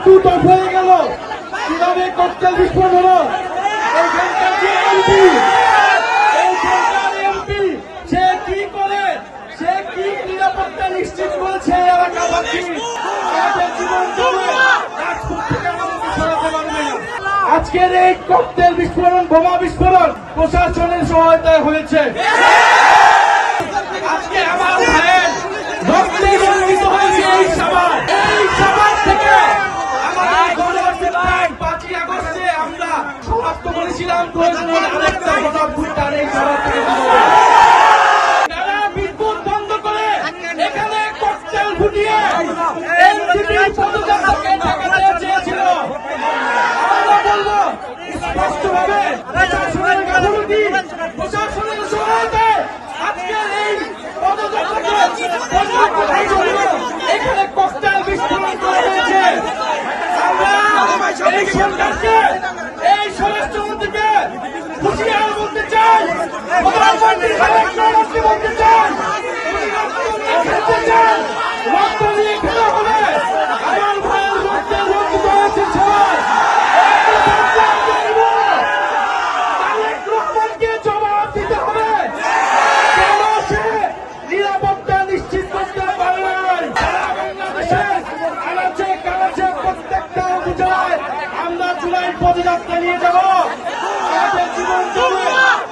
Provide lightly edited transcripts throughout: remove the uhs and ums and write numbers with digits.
বিদ্যুৎ অফ হয়ে গেল, কিভাবে ককটেল বিস্ফোরণ হলো। এইখানকার যে এমপি, সে কি করে, সে কি নিরাপত্তা নিশ্চিত করেছে এলাকাবাসী, তাদের জীবন চলে রাজপথ থেকে আমাদেরকে সরাতে পারবে না। আজকের এই ককটেল বিস্ফোরণ, বোমা বিস্ফোরণ প্রশাসনের সহায়তায় হয়েছে। আজকে আমার ভাইয়ের রক্তে রঞ্জিত হয়েছে এই সাভার। এই সাভার থেকে আমাদের গণহত্যা 5ই আগস্টে আমরা সমাপ্ত করেছিলাম। প্রয়োজনে আরেকটা গণহত্যার এই সাভার থেকে তারা বিদ্যুৎ বন্ধ করে এখানে ককটেল ফুটিয়ে এনসিপির পদযাত্রাকে ঠেকাতে চেয়েছিল। আমরা বলবো স্পষ্টভাবে প্রশাসনের গাফিলতি, প্রশাসনের সহায়তায় আজকের এই পদযাত্রাকে এখানে ককটেল বিস্ফোরণ করা হয়েছে। আমরা এই সরকারকে, এই স্বরাষ্ট্রমন্ত্রীকে হুঁশিয়ার বলতে চাই, প্রধানমন্ত্রী বলতে চাই, খেলতে চান, রক্ত নিয়ে খেলা হবে। আমার ভাইয়ের রক্তে রঞ্জিত হয়েছে সবাই। তারেক রহমানকে জবাব দিতে হবে, কেন সে নিরাপত্তা নিশ্চিত করতে পারে নাই। সারা বাংলাদেশে আনাচে কানাচে প্রত্যেকটা উপজেলায় আমরা জুলাই পদযাত্রা নিয়ে যাব। আমাদের জীবন চলে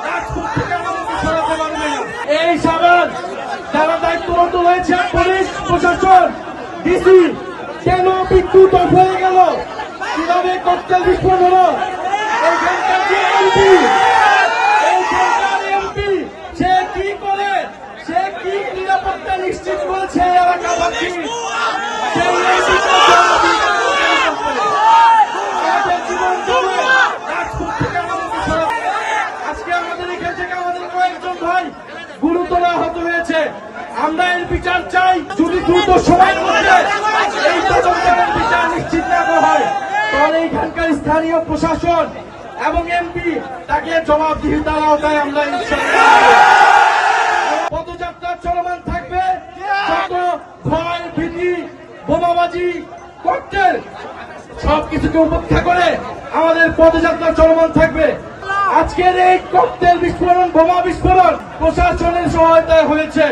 রাজপথ থেকে আমাদেরকে সরাতে পারবে না। এই সাভার যারা দায়িত্বরত রয়েছে, পুলিশ প্রশাসন, ডিসি, কেন বিদ্যুৎ অফ হয়ে গেল, কিভাবে ককটেল বিস্ফোরণ হলো। এইখানকার যে এমপি, সে কি করে, সে কি নিরাপত্তা নিশ্চিত করেছে এলাকাবাসী, আমাদের জীবন চলে রাজপথ থেকে আমাদেরকে সরাতে। আজকে আমাদের এখান থেকে আমাদের কয়েকজন ভাই গুরুতর আহত হয়েছে। আমরা এর বিচার চাই। যদি দ্রুত সময়ের মধ্যে এই তদন্তের বিচার নিশ্চিত না হয়, তাহলে এইখানকার স্থানীয় প্রশাসন এবং এমপি তাকে জবাবদিহিতার আওতায় আমরা পদযাত্রা চলমান থাকবে। যত ভয়, ভীতি, বোমাবাজি, ককটেল সবকিছুকে উপেক্ষা করে আমাদের পদযাত্রা চলমান থাকবে। আজকের এই ককটেল বিস্ফোরণ, বোমা বিস্ফোরণ প্রশাসনের সহায়তায় হয়েছে।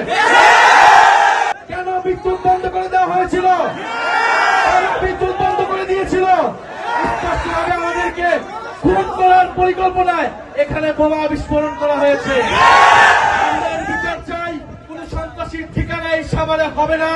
কেন বিদ্যুৎ বন্ধ করে দেওয়া হয়েছিল, কেন বিদ্যুৎ বন্ধ করে দিয়েছিল, স্পষ্টভাবে আমাদেরকে খুন করার পরিকল্পনায় এখানে বোমা বিস্ফোরণ করা হয়েছে। আমরা বিচার চাই, কোন সন্ত্রাসীর ঠিকানা এই সাভারে হবে না।